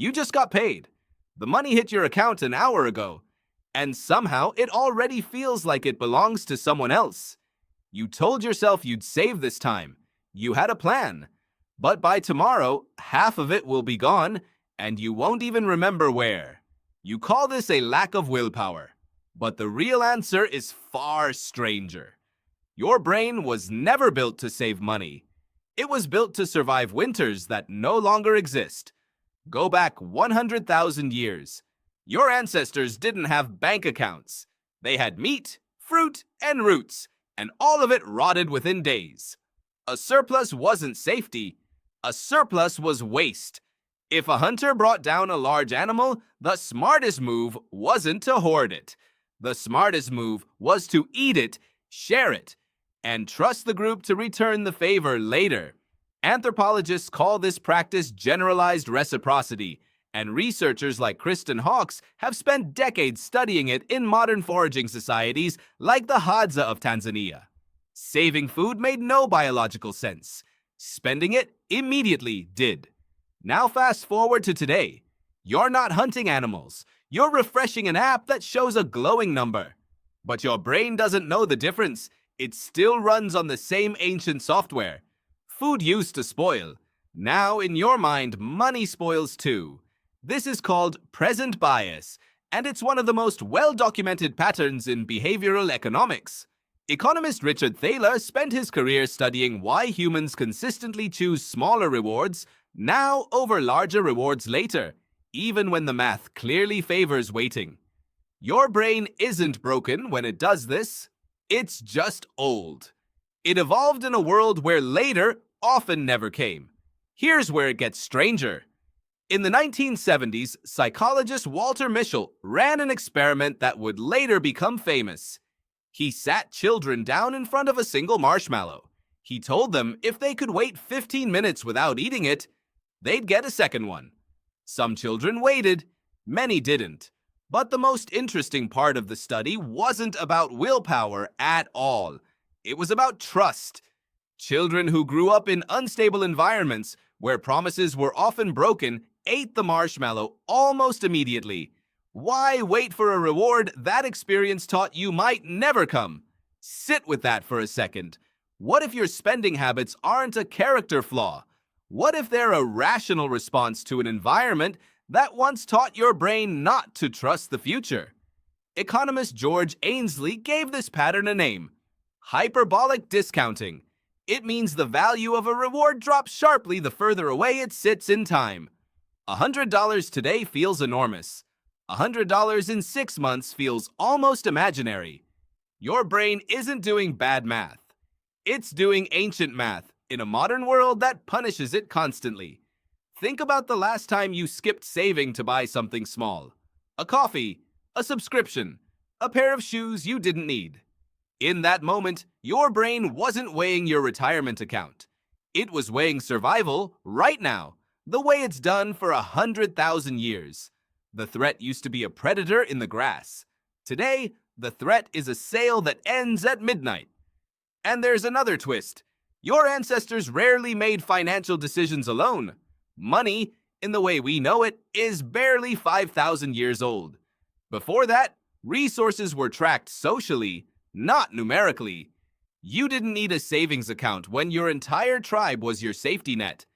You just got paid. The money hit your account an hour ago, and somehow it already feels like it belongs to someone else. You told yourself you'd save this time. You had a plan. But by tomorrow, half of it will be gone, and you won't even remember where. You call this a lack of willpower. But the real answer is far stranger. Your brain was never built to save money. It was built to survive winters that no longer exist. Go back 100,000 years. Your ancestors didn't have bank accounts. They had meat, fruit, and roots, and all of it rotted within days. A surplus wasn't safety. A surplus was waste. If a hunter brought down a large animal, the smartest move wasn't to hoard it. The smartest move was to eat it, share it, and trust the group to return the favor later. Anthropologists call this practice generalized reciprocity, and researchers like Kristen Hawkes have spent decades studying it in modern foraging societies like the Hadza of Tanzania. Saving food made no biological sense. Spending it immediately did. Now fast forward to today. You're not hunting animals. You're refreshing an app that shows a glowing number. But your brain doesn't know the difference. It still runs on the same ancient software. Food used to spoil. Now, in your mind, money spoils too. This is called present bias, and it's one of the most well-documented patterns in behavioral economics. Economist Richard Thaler spent his career studying why humans consistently choose smaller rewards now over larger rewards later, even when the math clearly favors waiting. Your brain isn't broken when it does this. It's just old. It evolved in a world where later often never came. Here's where it gets stranger. In the 1970s, psychologist Walter Mischel ran an experiment that would later become famous. He sat children down in front of a single marshmallow. He told them if they could wait 15 minutes without eating it, they'd get a second one. Some children waited, many didn't. But the most interesting part of the study wasn't about willpower at all. It was about trust. Children who grew up in unstable environments where promises were often broken ate the marshmallow almost immediately. Why wait for a reward that experience taught you might never come? Sit with that for a second. What if your spending habits aren't a character flaw? What if they're a rational response to an environment that once taught your brain not to trust the future? Economist George Ainsley gave this pattern a name: hyperbolic discounting. It means the value of a reward drops sharply the further away it sits in time. $100 today feels enormous. $100 in 6 months feels almost imaginary. Your brain isn't doing bad math. It's doing ancient math in a modern world that punishes it constantly. Think about the last time you skipped saving to buy something small. A coffee, a subscription, a pair of shoes you didn't need. In that moment, your brain wasn't weighing your retirement account. It was weighing survival right now, the way it's done for 100,000 years. The threat used to be a predator in the grass. Today, the threat is a sale that ends at midnight. And there's another twist. Your ancestors rarely made financial decisions alone. Money, in the way we know it, is barely 5,000 years old. Before that, resources were tracked socially, not numerically. You didn't need a savings account when your entire tribe was your safety net.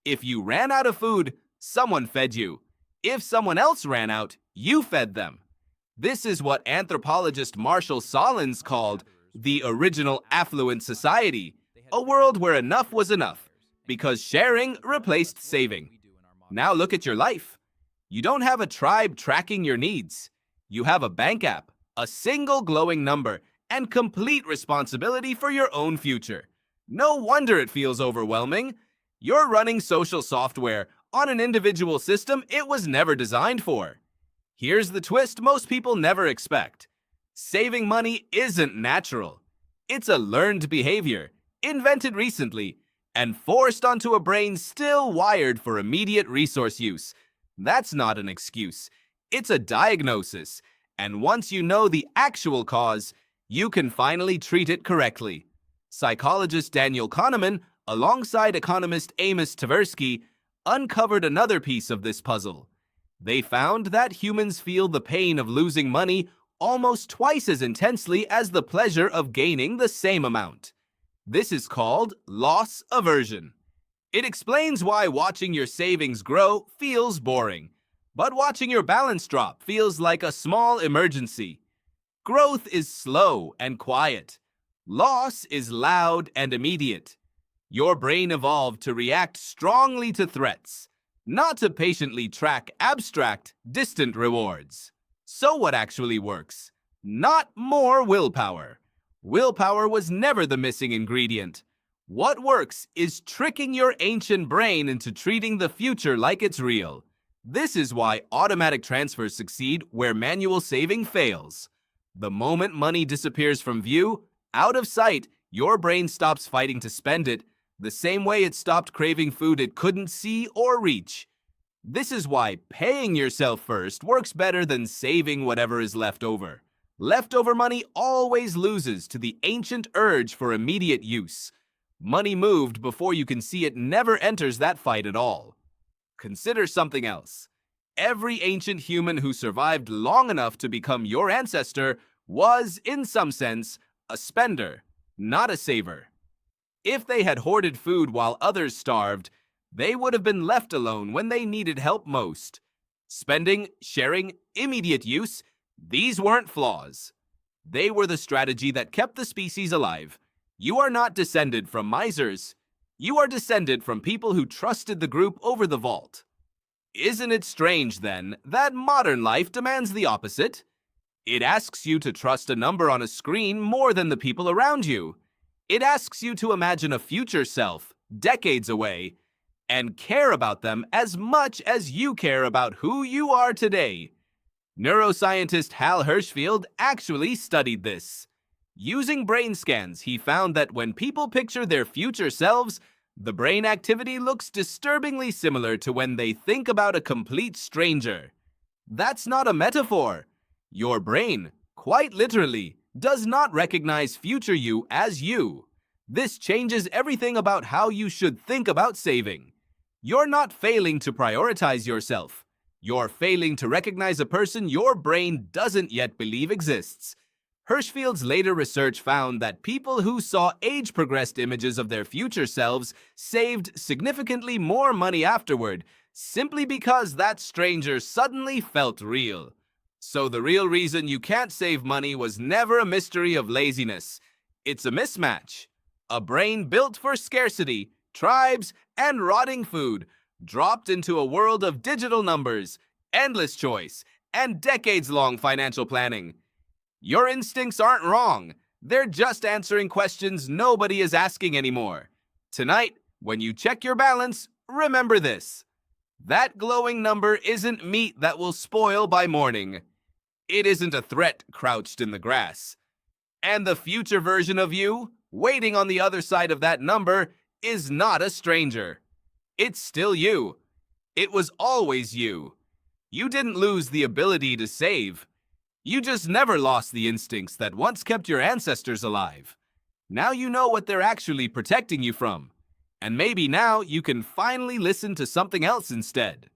If you ran out of food, someone fed you. If someone else ran out, you fed them. This is what anthropologist Marshall Solins called the original affluent society, a world where enough was enough, because sharing replaced saving. Now look at your life. You don't have a tribe tracking your needs. You have a bank app, a single glowing number, and complete responsibility for your own future. No wonder it feels overwhelming. You're running social software on an individual system it was never designed for. Here's the twist most people never expect. Saving money isn't natural. It's a learned behavior, invented recently, and forced onto a brain still wired for immediate resource use. That's not an excuse. It's a diagnosis. And once you know the actual cause, you can finally treat it correctly. Psychologist Daniel Kahneman, alongside economist Amos Tversky, uncovered another piece of this puzzle. They found that humans feel the pain of losing money almost twice as intensely as the pleasure of gaining the same amount. This is called loss aversion. It explains why watching your savings grow feels boring, but watching your balance drop feels like a small emergency. Growth is slow and quiet. Loss is loud and immediate. Your brain evolved to react strongly to threats, not to patiently track abstract, distant rewards. So what actually works? Not more willpower. Willpower was never the missing ingredient. What works is tricking your ancient brain into treating the future like it's real. This is why automatic transfers succeed where manual saving fails. The moment money disappears from view, out of sight, your brain stops fighting to spend it, the same way it stopped craving food it couldn't see or reach. This is why paying yourself first works better than saving whatever is left over. Leftover money always loses to the ancient urge for immediate use. Money moved before you can see it never enters that fight at all. Consider something else. Every ancient human who survived long enough to become your ancestor was, in some sense, a spender, not a saver. If they had hoarded food while others starved, they would have been left alone when they needed help most. Spending, sharing, immediate use, these weren't flaws. They were the strategy that kept the species alive. You are not descended from misers. You are descended from people who trusted the group over the vault. Isn't it strange, then, that modern life demands the opposite? It asks you to trust a number on a screen more than the people around you. It asks you to imagine a future self, decades away, and care about them as much as you care about who you are today. Neuroscientist Hal Hershfield actually studied this. Using brain scans, he found that when people picture their future selves, the brain activity looks disturbingly similar to when they think about a complete stranger. That's not a metaphor. Your brain, quite literally, does not recognize future you as you. This changes everything about how you should think about saving. You're not failing to prioritize yourself. You're failing to recognize a person your brain doesn't yet believe exists. Hirschfield's later research found that people who saw age-progressed images of their future selves saved significantly more money afterward, simply because that stranger suddenly felt real. So the real reason you can't save money was never a mystery of laziness. It's a mismatch. A brain built for scarcity, tribes, and rotting food, dropped into a world of digital numbers, endless choice, and decades-long financial planning. Your instincts aren't wrong. They're just answering questions nobody is asking anymore. Tonight, when you check your balance, remember this. That glowing number isn't meat that will spoil by morning. It isn't a threat crouched in the grass. And the future version of you, waiting on the other side of that number, is not a stranger. It's still you. It was always you. You didn't lose the ability to save. You just never lost the instincts that once kept your ancestors alive. Now you know what they're actually protecting you from. And maybe now you can finally listen to something else instead.